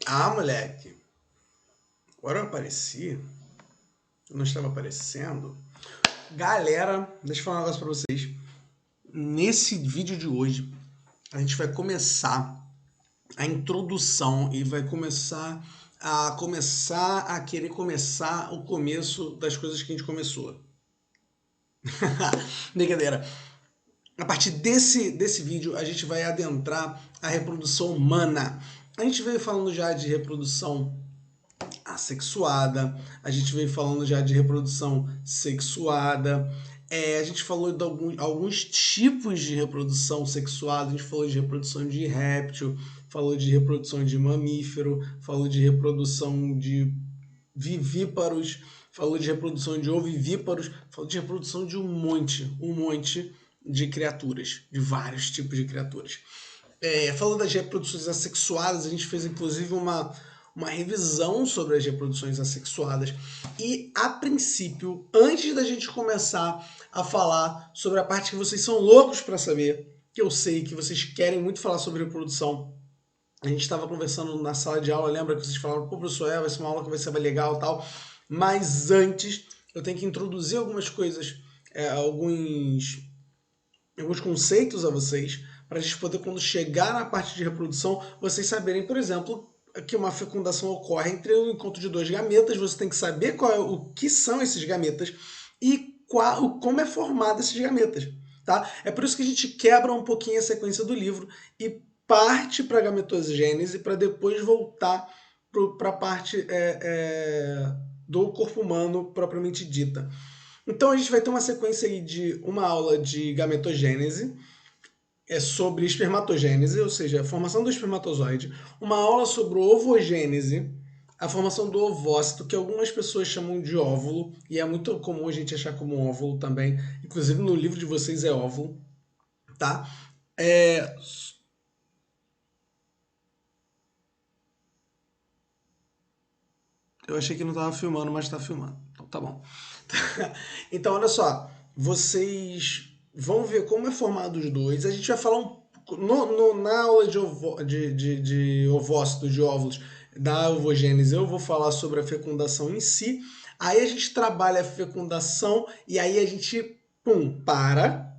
Ah, moleque, agora eu apareci. Eu não estava aparecendo. Galera, deixa eu falar um negócio pra vocês. Nesse vídeo de hoje, a gente vai começar a introdução e vai começar a querer começar o começo das coisas que a gente começou. Brincadeira. A partir desse vídeo, a gente vai adentrar a reprodução humana. A gente veio falando já de reprodução assexuada, a gente veio falando já de reprodução sexuada, a gente falou de alguns tipos de reprodução sexuada, a gente falou de reprodução de réptil, falou de reprodução de mamífero, falou de reprodução de vivíparos, falou de reprodução de ovivíparos, falou de reprodução de um monte de criaturas, de vários tipos de criaturas. Falando das reproduções assexuadas, a gente fez inclusive uma revisão sobre as reproduções assexuadas. E, a princípio, antes da gente começar a falar sobre a parte que vocês são loucos para saber, que eu sei que vocês querem muito falar sobre reprodução, a gente estava conversando na sala de aula, lembra que vocês falaram, pô, professor, vai ser uma aula que vai ser legal e tal. Mas antes, eu tenho que introduzir algumas coisas, alguns conceitos a vocês, para a gente poder, quando chegar na parte de reprodução, vocês saberem, por exemplo, que uma fecundação ocorre entre o encontro de dois gametas, você tem que saber o que são esses gametas e como é formado esses gametas. Tá? É por isso que a gente quebra um pouquinho a sequência do livro e parte para a gametogênese para depois voltar para a parte do corpo humano propriamente dita. Então a gente vai ter uma sequência aí de uma aula de gametogênese, sobre espermatogênese, ou seja, a formação do espermatozoide, uma aula sobre ovogênese, a formação do ovócito, que algumas pessoas chamam de óvulo, e é muito comum a gente achar como óvulo também, inclusive no livro de vocês é óvulo, tá? É... Eu achei que não estava filmando, mas está filmando. Então tá bom. Então, olha só, vocês vão ver como é formado os dois. A gente vai falar na aula de ovócito, de óvulos, da ovogênese, eu vou falar sobre a fecundação em si. Aí a gente trabalha a fecundação e aí a gente, para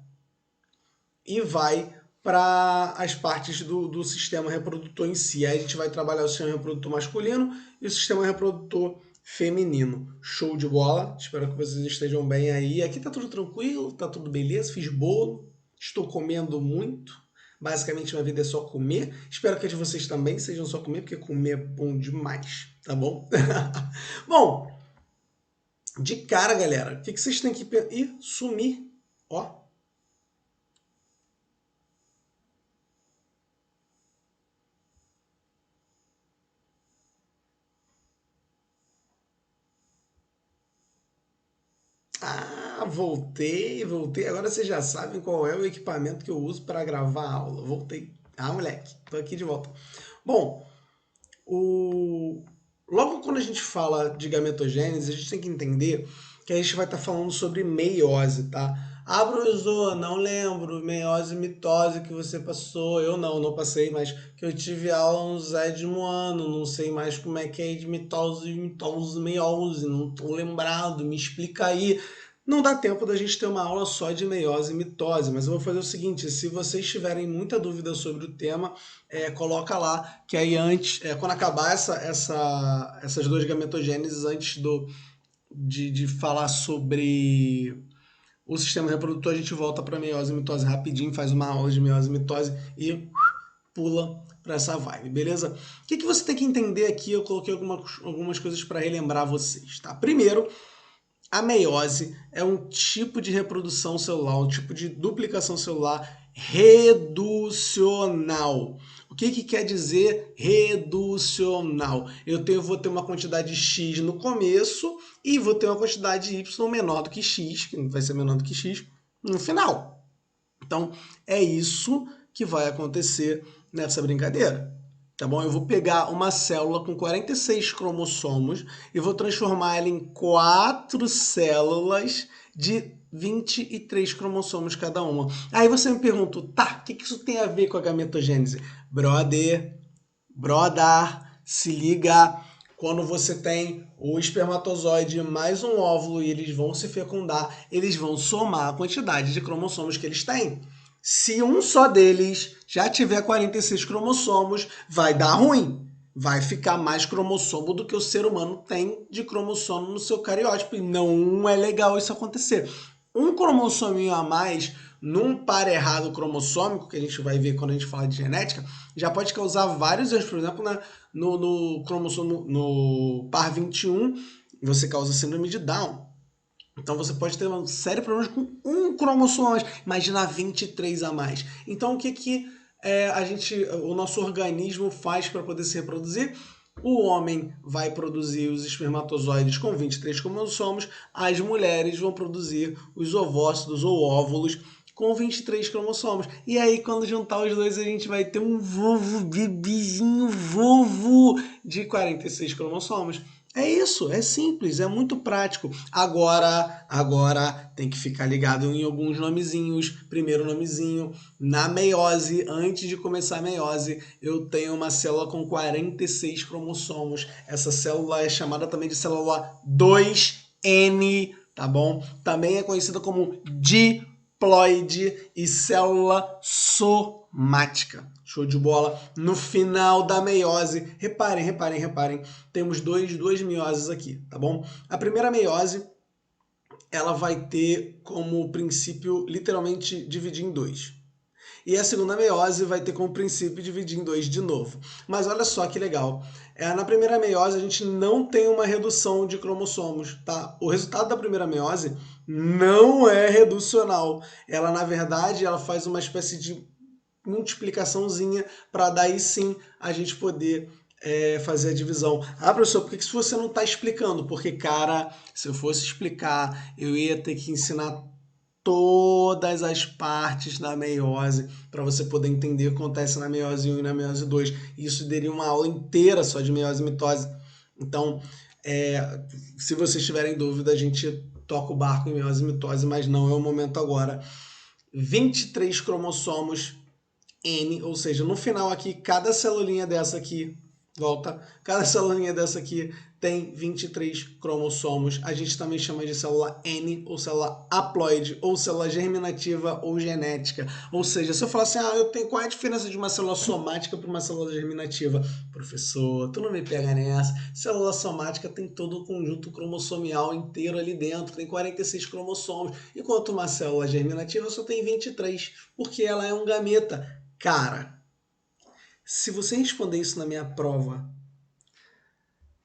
e vai para as partes do sistema reprodutor em si. Aí a gente vai trabalhar o sistema reprodutor masculino e o sistema reprodutor feminino. Show de bola. Espero que vocês estejam bem aí. Aqui tá tudo tranquilo, tá tudo beleza. Fiz bolo, estou comendo muito. Basicamente, minha vida é só comer. Espero que a de vocês também sejam só comer, porque comer é bom demais, tá bom? Bom, de cara, galera, o que vocês têm que... Ih, sumir. Ó, ah, voltei. Agora vocês já sabem qual é o equipamento que eu uso para gravar a aula. Voltei. Ah, moleque, tô aqui de volta. Bom, o... logo quando a gente fala de gametogênese, a gente tem que entender que a gente vai estar falando sobre meiose, tá? Ah, professor, não lembro, meiose e mitose que você passou. Eu não passei, mas que eu tive aula no sétimo ano, não sei mais como é que é de mitose, meiose, não tô lembrado, me explica aí. Não dá tempo da gente ter uma aula só de meiose e mitose, mas eu vou fazer o seguinte: se vocês tiverem muita dúvida sobre o tema, coloca lá, que aí antes, quando acabar essas duas gametogêneses, antes de falar sobre o sistema reprodutor, a gente volta para meiose e mitose rapidinho, faz uma aula de meiose e mitose e pula para essa vibe, beleza? O que você tem que entender aqui? Eu coloquei algumas coisas para relembrar vocês, tá? Primeiro, a meiose é um tipo de reprodução celular, um tipo de duplicação celular reducional. O que quer dizer reducional? Vou ter uma quantidade X no começo e vou ter uma quantidade Y menor do que X, que vai ser menor do que X, no final. Então, é isso que vai acontecer nessa brincadeira. Tá bom? Eu vou pegar uma célula com 46 cromossomos e vou transformar ela em 4 células de 23 cromossomos cada uma. Aí você me pergunta, tá, o que isso tem a ver com a gametogênese? Brother, Se liga, quando você tem o espermatozoide mais um óvulo e eles vão se fecundar, eles vão somar a quantidade de cromossomos que eles têm. Se um só deles já tiver 46 cromossomos, vai dar ruim. Vai ficar mais cromossomo do que o ser humano tem de cromossomo no seu cariótipo. E não é legal isso acontecer. Um cromossominho a mais num par errado cromossômico, que a gente vai ver quando a gente fala de genética, já pode causar vários erros. Por exemplo, no cromossomo, no par 21, você causa síndrome de Down. Então você pode ter uma série de problemas com um cromossomo a mais. Imagina 23 a mais. Então o que o nosso organismo faz para poder se reproduzir? O homem vai produzir os espermatozoides com 23 cromossomos, as mulheres vão produzir os ovócitos ou óvulos com 23 cromossomos. E aí, quando juntar os dois, a gente vai ter um bebezinho de 46 cromossomos. É isso, é simples, é muito prático. Agora tem que ficar ligado em alguns nomezinhos. Primeiro nomezinho, na meiose, antes de começar a meiose, eu tenho uma célula com 46 cromossomos. Essa célula é chamada também de célula 2N, tá bom? Também é conhecida como diploide e célula somática. Show de bola. No final da meiose, reparem, temos duas meioses aqui, tá bom? A primeira meiose, ela vai ter como princípio literalmente dividir em dois. E a segunda meiose vai ter como princípio dividir em dois de novo. Mas olha só que legal. Na primeira meiose a gente não tem uma redução de cromossomos, tá? O resultado da primeira meiose não é reducional. Ela, na verdade, ela faz uma espécie de multiplicaçãozinha para daí sim a gente poder fazer a divisão. Ah, professor, por que você não está explicando? Porque, cara, se eu fosse explicar, eu ia ter que ensinar todas as partes da meiose para você poder entender o que acontece na meiose 1 e na meiose 2. Isso daria uma aula inteira só de meiose e mitose. Então, se vocês tiverem dúvida, a gente toca o barco em meiose e mitose, mas não é o momento agora. 23 cromossomos N, ou seja, no final aqui, cada celulinha dessa aqui, cada celulinha dessa aqui tem 23 cromossomos. A gente também chama de célula N, ou célula haploide, ou célula germinativa ou genética. Ou seja, se eu falar assim, qual é a diferença de uma célula somática para uma célula germinativa? Professor, tu não me pega nessa. Célula somática tem todo o conjunto cromossomial inteiro ali dentro, tem 46 cromossomos, enquanto uma célula germinativa só tem 23, porque ela é um gameta. Cara, se você responder isso na minha prova,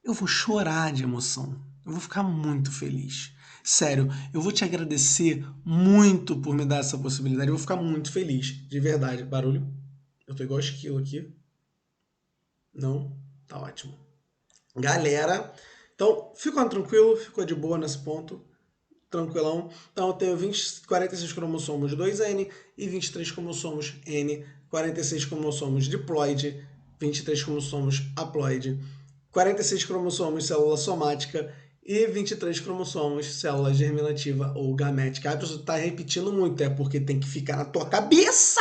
eu vou chorar de emoção. Eu vou ficar muito feliz. Sério, eu vou te agradecer muito por me dar essa possibilidade. Eu vou ficar muito feliz, de verdade. Barulho? Eu tô igual esquilo aqui. Não? Tá ótimo. Galera, então ficou tranquilo, ficou de boa nesse ponto. Tranquilão. Então eu tenho 46 cromossomos 2N e 23 cromossomos N, 46 cromossomos diploide, 23 cromossomos haploide, 46 cromossomos célula somática e 23 cromossomos célula germinativa ou gamética. A pessoa está repetindo muito, é porque tem que ficar na tua cabeça.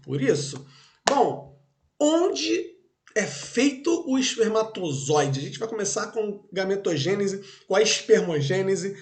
Por isso. Bom, onde é feito o espermatozoide? A gente vai começar com gametogênese, com a espermogênese.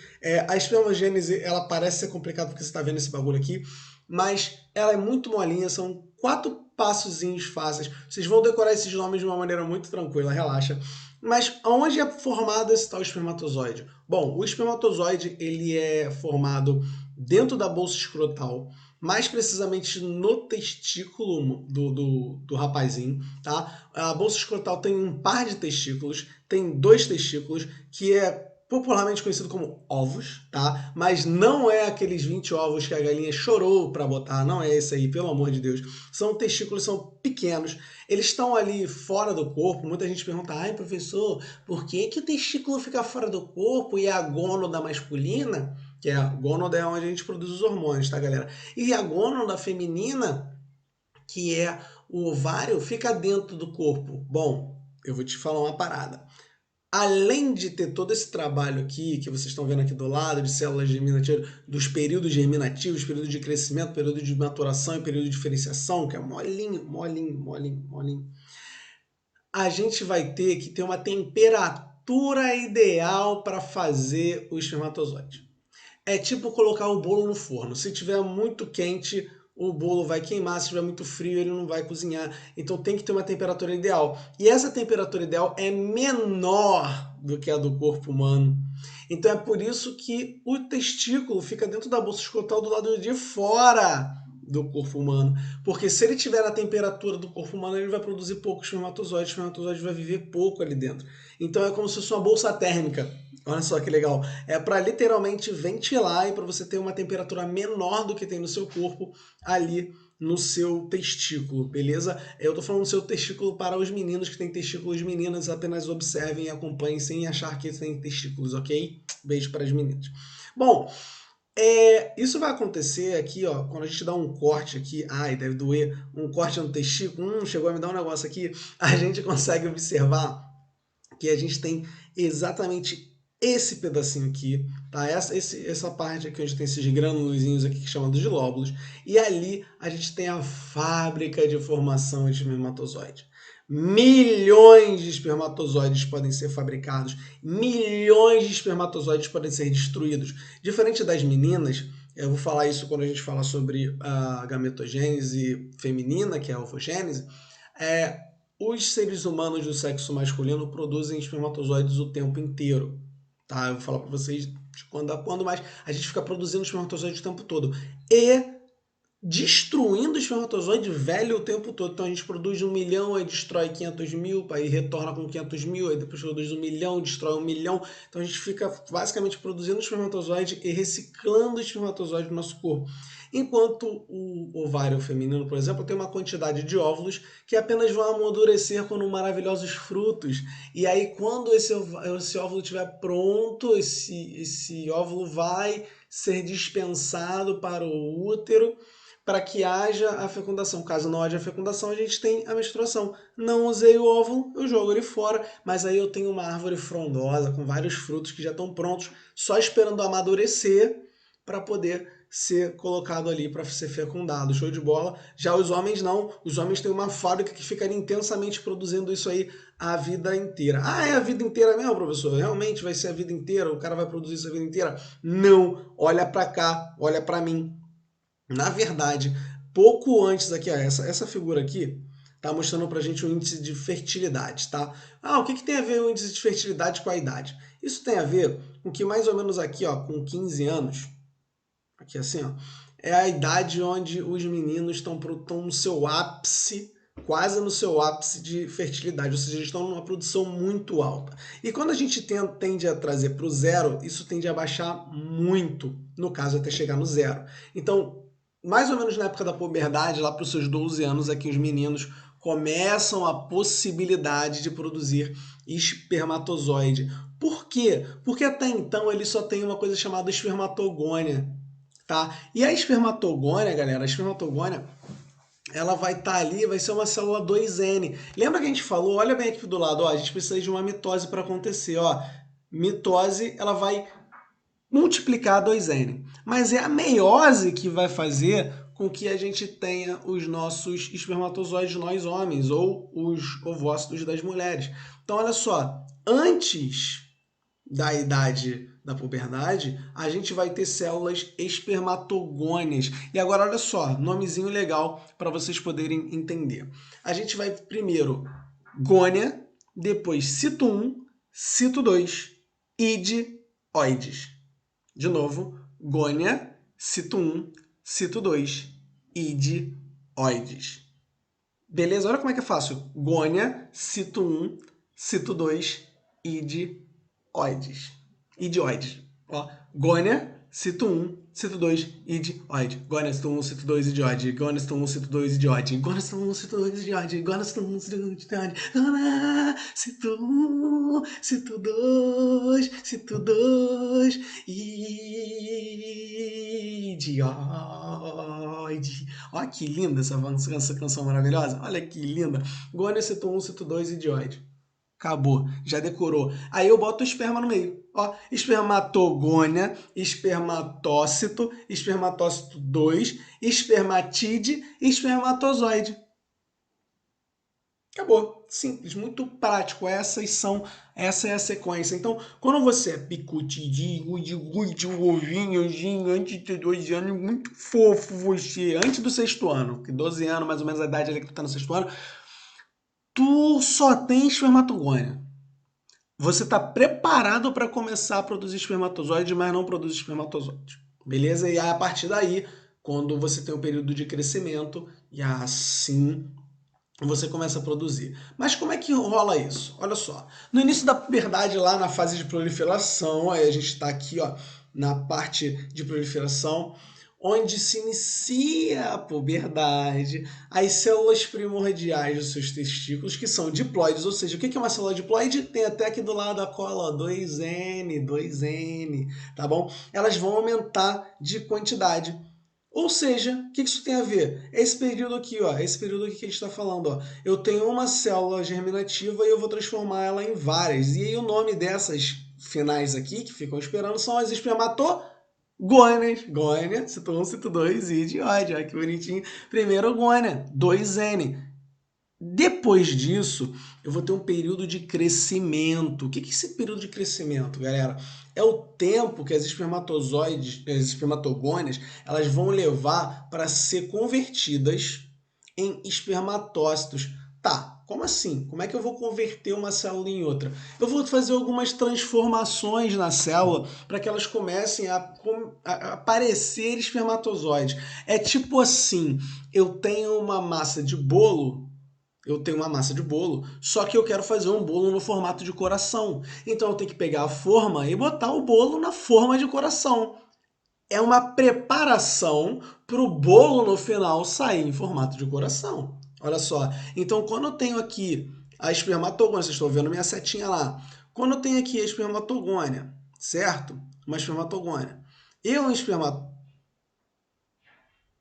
A espermogênese, ela parece ser complicada porque você está vendo esse bagulho aqui, mas ela é muito molinha, são 4 passozinhos fáceis. Vocês vão decorar esses nomes de uma maneira muito tranquila, relaxa. Mas onde é formado esse tal espermatozoide? Bom, o espermatozoide ele é formado dentro da bolsa escrotal, mais precisamente no testículo do rapazinho, tá? A bolsa escrotal tem um par de testículos, tem 2 testículos, que é popularmente conhecido como ovos, tá? Mas não é aqueles 20 ovos que a galinha chorou para botar, não é esse aí, pelo amor de Deus. São testículos, são pequenos, eles estão ali fora do corpo. Muita gente pergunta, ai professor, por que o testículo fica fora do corpo e a gônada masculina, que a gônada é onde a gente produz os hormônios, tá galera? E a gônada feminina, que é o ovário, fica dentro do corpo. Bom, eu vou te falar uma parada. Além de ter todo esse trabalho aqui, que vocês estão vendo aqui do lado, de células germinativas, dos períodos germinativos, período de crescimento, período de maturação e período de diferenciação, que é molinho. a gente vai ter que ter uma temperatura ideal para fazer o espermatozoide. É tipo colocar o bolo no forno. Se tiver muito quente, o bolo vai queimar. Se tiver muito frio, ele não vai cozinhar. Então tem que ter uma temperatura ideal. E essa temperatura ideal é menor do que a do corpo humano. Então é por isso que o testículo fica dentro da bolsa escrotal do lado de fora do corpo humano. Porque se ele tiver a temperatura do corpo humano, ele vai produzir pouco espermatozoide. O espermatozoide vai viver pouco ali dentro. Então é como se fosse uma bolsa térmica. Olha só que legal. É para literalmente ventilar e para você ter uma temperatura menor do que tem no seu corpo ali no seu testículo, beleza? Eu tô falando do seu testículo para os meninos que têm testículos. Meninas, apenas observem e acompanhem sem achar que têm testículos, ok? Beijo para as meninas. Bom, isso vai acontecer aqui, ó, quando a gente dá um corte aqui, ai, deve doer, um corte no testículo, chegou a me dar um negócio aqui, a gente consegue observar que a gente tem exatamente esse pedacinho aqui, tá? Essa parte aqui onde tem esses granulozinhos aqui que chamam de lóbulos, e ali a gente tem a fábrica de formação de espermatozoide. Milhões de espermatozoides podem ser fabricados, milhões de espermatozoides podem ser destruídos. Diferente das meninas, eu vou falar isso quando a gente fala sobre a gametogênese feminina, que é a ovogênese, os seres humanos do sexo masculino produzem espermatozoides o tempo inteiro. Tá? Eu vou falar para vocês de quando a quando, mas a gente fica produzindo espermatozoides o tempo todo. E destruindo o espermatozoide velho o tempo todo. Então a gente produz 1 milhão, aí destrói 500 mil, aí retorna com 500 mil, aí depois produz 1 milhão, destrói 1 milhão. Então a gente fica basicamente produzindo espermatozoide e reciclando o espermatozoide no nosso corpo. Enquanto o ovário feminino, por exemplo, tem uma quantidade de óvulos que apenas vão amadurecer quando maravilhosos frutos. E aí quando esse óvulo estiver pronto, esse óvulo vai ser dispensado para o útero para que haja a fecundação. Caso não haja fecundação, a gente tem a menstruação. Não usei o óvulo, eu jogo ele fora, mas aí eu tenho uma árvore frondosa com vários frutos que já estão prontos, só esperando amadurecer para poder ser colocado ali para ser fecundado. Show de bola. Já os homens não. Os homens têm uma fábrica que fica intensamente produzindo isso aí a vida inteira. Ah, é a vida inteira mesmo, professor? Realmente vai ser a vida inteira? O cara vai produzir isso a vida inteira? Não. Olha para cá, olha para mim. Na verdade, pouco antes aqui, ó, essa figura aqui está mostrando para a gente o índice de fertilidade, tá? Ah, o que tem a ver o índice de fertilidade com a idade? Isso tem a ver com que mais ou menos aqui, ó, com 15 anos, aqui assim, ó, é a idade onde os meninos estão no seu ápice, quase no seu ápice de fertilidade, ou seja, eles estão numa produção muito alta. E quando a gente tende a trazer para o zero, isso tende a baixar muito, no caso até chegar no zero. Então, mais ou menos na época da puberdade, lá para os seus 12 anos, é que os meninos começam a possibilidade de produzir espermatozoide. Por quê? Porque até então ele só tem uma coisa chamada espermatogônia. Tá? E a espermatogônia, galera, a espermatogônia, ela vai estar ali, vai ser uma célula 2N. Lembra que a gente falou, olha bem aqui do lado, ó, a gente precisa de uma mitose para acontecer. Ó. Mitose, ela vai multiplicar 2N. Mas é a meiose que vai fazer com que a gente tenha os nossos espermatozoides, nós homens, ou os ovócitos das mulheres. Então, olha só, antes da idade da puberdade, a gente vai ter células espermatogônias. E agora, olha só, nomezinho legal para vocês poderem entender. A gente vai primeiro gônia, depois cito 1, cito 2, ide, oides. De novo, gônia, cito 1, cito 2, ide, oides. Beleza? Olha como é que é fácil. Gônia, cito 1, cito 2, ide, oides. Idioides. Ó, gônia, cito 1, cito 2, idioide. Gônia, cito 1, cito 2, idioide. Gônia, cito 1, cito 2, idioide. Gônia, cito 1, cito 2, idioide. Gônia, cito 1, cito 2, idioide. Gônia, cito 1, cito 2, cito 2, idioide. Ó que linda essa canção maravilhosa. Olha que linda. Gônia, cito 1, cito 2, idioide. Acabou, já decorou. Aí eu boto o esperma no meio. Ó, espermatogônia, espermatócito, espermatócito 2, espermatide, espermatozoide. Acabou. simples, muito prático. Essa é a sequência. Então, quando você é picotidinho, de ovinhozinho, antes de ter 12 anos, muito fofo você, antes do 6º ano, que 12 anos, mais ou menos a idade ali que tu tá no 6º ano, tu só tem espermatogônia. Você está preparado para começar a produzir espermatozoides, mas não produz espermatozoides. Beleza? E aí, a partir daí, quando você tem o período de crescimento, e assim você começa a produzir. Mas como é que rola isso? Olha só. No início da puberdade, lá na fase de proliferação, aí a gente está aqui, ó, na parte de proliferação, onde se inicia a puberdade, as células primordiais dos seus testículos, que são diploides, ou seja, o que é uma célula diploide? Tem até aqui do lado a cola, ó, 2N, tá bom? Elas vão aumentar de quantidade. Ou seja, o que isso tem a ver? Esse período aqui, ó, esse período aqui que a gente está falando, ó, eu tenho uma célula germinativa e eu vou transformar ela em várias. E aí o nome dessas finais aqui, que ficam esperando, são as espermatogônias. Gônia, cito 1, cito 2 e diode. Olha que bonitinho. Primeiro gônia, 2N. Depois disso, eu vou ter um período de crescimento. O que é esse período de crescimento, galera? É o tempo que as espermatozoides, as espermatogônias, elas vão levar para ser convertidas em espermatócitos. Tá, como assim? Como é que eu vou converter uma célula em outra? Eu vou fazer algumas transformações na célula para que elas comecem a aparecer espermatozoides. É tipo assim, eu tenho uma massa de bolo, só que eu quero fazer um bolo no formato de coração. Então eu tenho que pegar a forma e botar o bolo na forma de coração. É uma preparação para o bolo no final sair em formato de coração. Olha só. Então quando eu tenho aqui a espermatogônia, vocês estão vendo minha setinha lá. Quando eu tenho aqui a espermatogônia, certo? Uma espermatogônia. Um espermatogônia.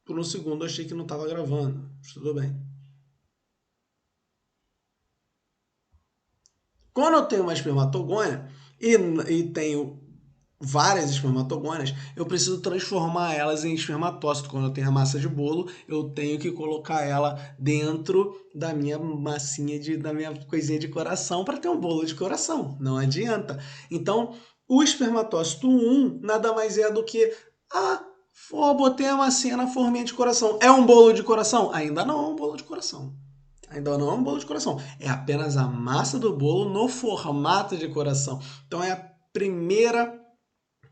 Por um segundo eu achei que não estava gravando. Tudo bem. Quando eu tenho uma espermatogônia e tenho várias espermatogônias, eu preciso transformar elas em espermatócito. Quando eu tenho a massa de bolo, eu tenho que colocar ela dentro da minha massinha, da minha coisinha de coração para ter um bolo de coração. Não adianta. Então, o espermatócito 1 nada mais é do que botei a massinha na forminha de coração. É um bolo de coração? Ainda não é um bolo de coração. Ainda não é um bolo de coração. É apenas a massa do bolo no formato de coração. Então é a primeira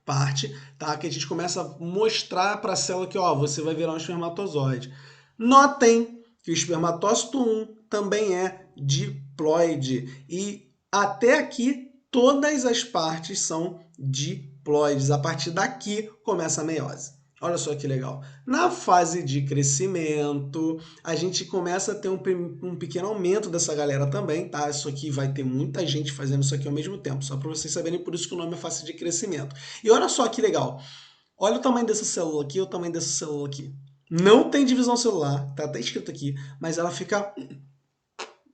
parte, tá? Que a gente começa a mostrar para a célula que, ó, você vai virar um espermatozoide. Notem que o espermatócito 1 também é diploide. E até aqui todas as partes são diploides. A partir daqui começa a meiose. Olha só que legal. Na fase de crescimento, a gente começa a ter um pequeno aumento dessa galera também, tá? Isso aqui vai ter muita gente fazendo isso aqui ao mesmo tempo, só para vocês saberem, por isso que o nome é fase de crescimento. E olha só que legal. Olha o tamanho dessa célula aqui e o tamanho dessa célula aqui. Não tem divisão celular, tá até escrito aqui, mas ela fica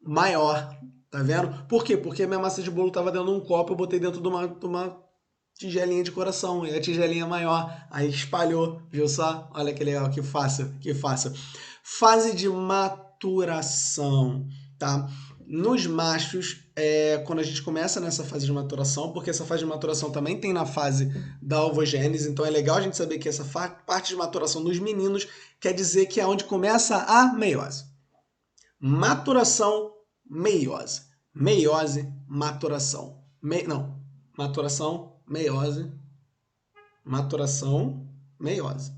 maior, tá vendo? Por quê? Porque a minha massa de bolo estava dentro de um copo, eu botei dentro de uma tigelinha de coração, e a tigelinha maior, aí espalhou, viu só? Olha que legal, que fácil, que fácil. Fase de maturação, tá? Nos machos, quando a gente começa nessa fase de maturação, porque essa fase de maturação também tem na fase da ovogênese, então é legal a gente saber que essa parte de maturação nos meninos quer dizer que é onde começa a meiose. Maturação, meiose. Meiose, maturação. Maturação, meiose, maturação, meiose.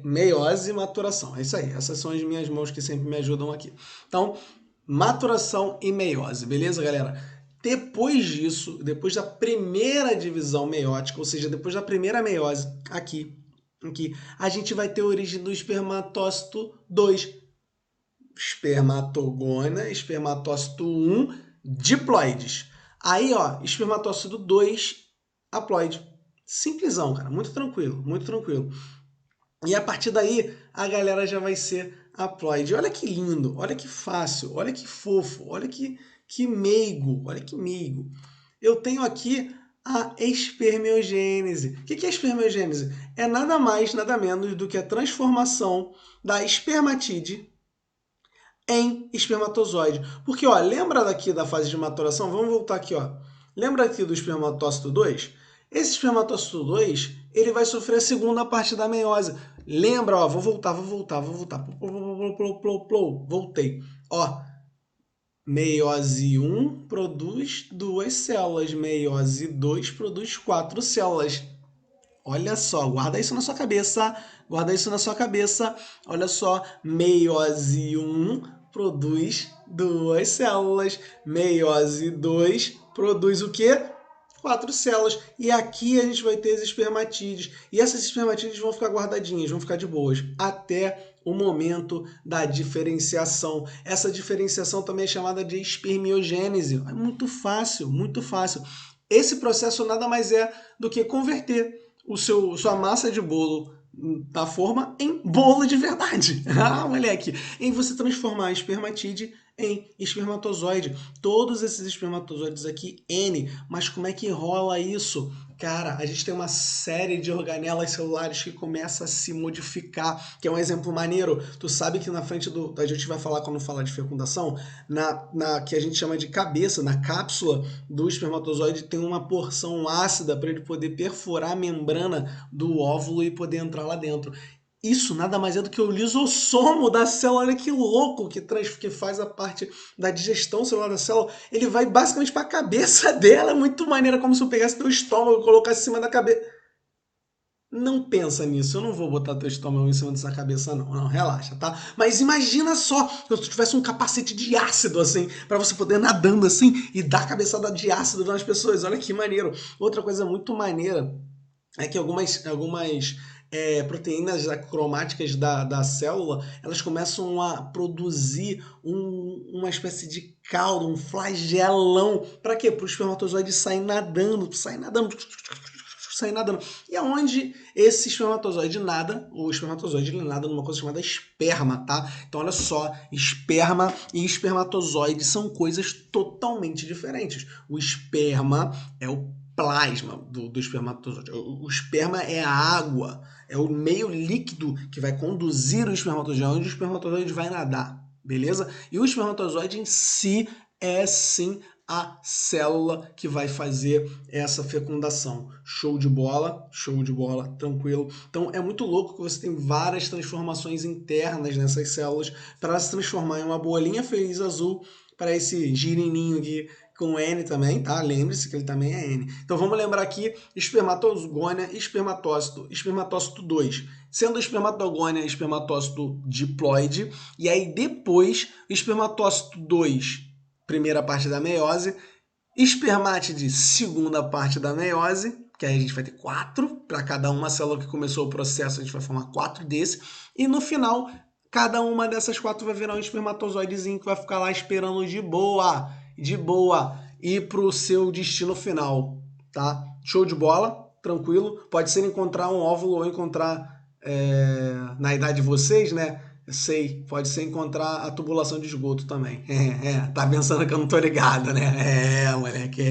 Meiose e maturação. É isso aí. Essas são as minhas mãos que sempre me ajudam aqui. Então, maturação e meiose. Beleza, galera? Depois disso, depois da primeira divisão meiótica, ou seja, depois da primeira meiose, aqui, a gente vai ter a origem do espermatócito 2. Espermatogônia, espermatócito 1, diploides. Aí, ó, espermatócito 2, haploide. Simplesão, cara. Muito tranquilo, muito tranquilo. E a partir daí, a galera já vai ser haploide. Olha que lindo, olha que fácil, olha que fofo, olha que meigo, olha que meigo. Eu tenho aqui a espermiogênese. O que é a espermiogênese? É nada mais, nada menos do que a transformação da espermatide em espermatozoide. Porque, ó, lembra daqui da fase de maturação? Vamos voltar aqui, ó. Lembra aqui do espermatócito 2? Esse espermatócito 2, ele vai sofrer a segunda parte da meiose. Lembra, ó, vou voltar. Voltei. Ó, meiose 1 produz 2 células, meiose 2 produz 4 células. Olha só, guarda isso na sua cabeça, guarda isso na sua cabeça. Olha só, meiose 1 produz 2 células, meiose 2 produz o quê? 4 células. E aqui a gente vai ter as espermatídeos. E essas espermatídeos vão ficar guardadinhas, vão ficar de boas, até o momento da diferenciação. Essa diferenciação também é chamada de espermiogênese. É muito fácil, muito fácil. Esse processo nada mais é do que converter sua massa de bolo da forma em bolo de verdade. Ah, moleque! Em você transformar a espermatide em espermatozoide. Todos esses espermatozoides aqui, N. Mas como é que rola isso? Cara, a gente tem uma série de organelas celulares que começa a se modificar, que é um exemplo maneiro. Tu sabe que na frente a gente vai falar quando falar de fecundação, que a gente chama de cabeça, na cápsula do espermatozoide tem uma porção ácida para ele poder perfurar a membrana do óvulo e poder entrar lá dentro. Isso nada mais é do que o lisossomo da célula. Olha que louco que faz a parte da digestão celular da célula. Ele vai basicamente para a cabeça dela. É muito maneiro, como se eu pegasse teu estômago e colocasse em cima da cabeça. Não pensa nisso, eu não vou botar teu estômago em cima dessa cabeça não, não, relaxa, tá? Mas imagina só, se tu tivesse um capacete de ácido assim, para você poder nadando assim e dar cabeçada de ácido nas pessoas, olha que maneiro. Outra coisa muito maneira é que algumas proteínas cromáticas da célula, elas começam a produzir uma espécie de caldo, um flagelão. Para quê? Para o espermatozoide sair nadando. E aonde esse espermatozoide nada? O espermatozoide ele nada numa coisa chamada esperma, tá? Então olha só, esperma e espermatozoide são coisas totalmente diferentes. O esperma é o plasma do espermatozoide. O esperma é a água, é o meio líquido que vai conduzir o espermatozoide, onde o espermatozoide vai nadar, beleza? E o espermatozoide em si é sim a célula que vai fazer essa fecundação. Show de bola, tranquilo. Então é muito louco que você tem várias transformações internas nessas células para se transformar em uma bolinha feliz azul para esse girininho aqui com N também, tá? Lembre-se que ele também é N. Então vamos lembrar aqui, espermatogônia, espermatócito 2. Sendo espermatogônia, espermatócito diploide, e aí depois, espermatócito 2, primeira parte da meiose, espermátide, segunda parte da meiose, que aí a gente vai ter 4, para cada uma célula que começou o processo, a gente vai formar 4 desse, e no final, cada uma dessas 4 vai virar um espermatozoidezinho que vai ficar lá esperando de boa, ir para o seu destino final, tá? Show de bola, tranquilo. Pode ser encontrar um óvulo ou encontrar, na idade de vocês, né? Eu sei, pode ser encontrar a tubulação de esgoto também. Tá pensando que eu não tô ligado, né? Moleque,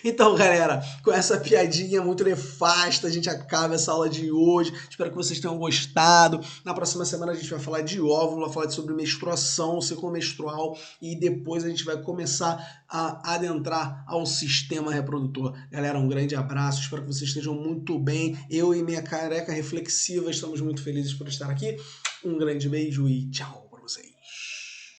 Então, galera, com essa piadinha muito nefasta, a gente acaba essa aula de hoje. Espero que vocês tenham gostado. Na próxima semana a gente vai falar de óvulo, vai falar sobre menstruação, ciclo menstrual, e depois a gente vai começar a adentrar ao sistema reprodutor. Galera, um grande abraço, espero que vocês estejam muito bem. Eu e minha careca reflexiva estamos muito felizes por estar aqui. Um grande beijo e tchau!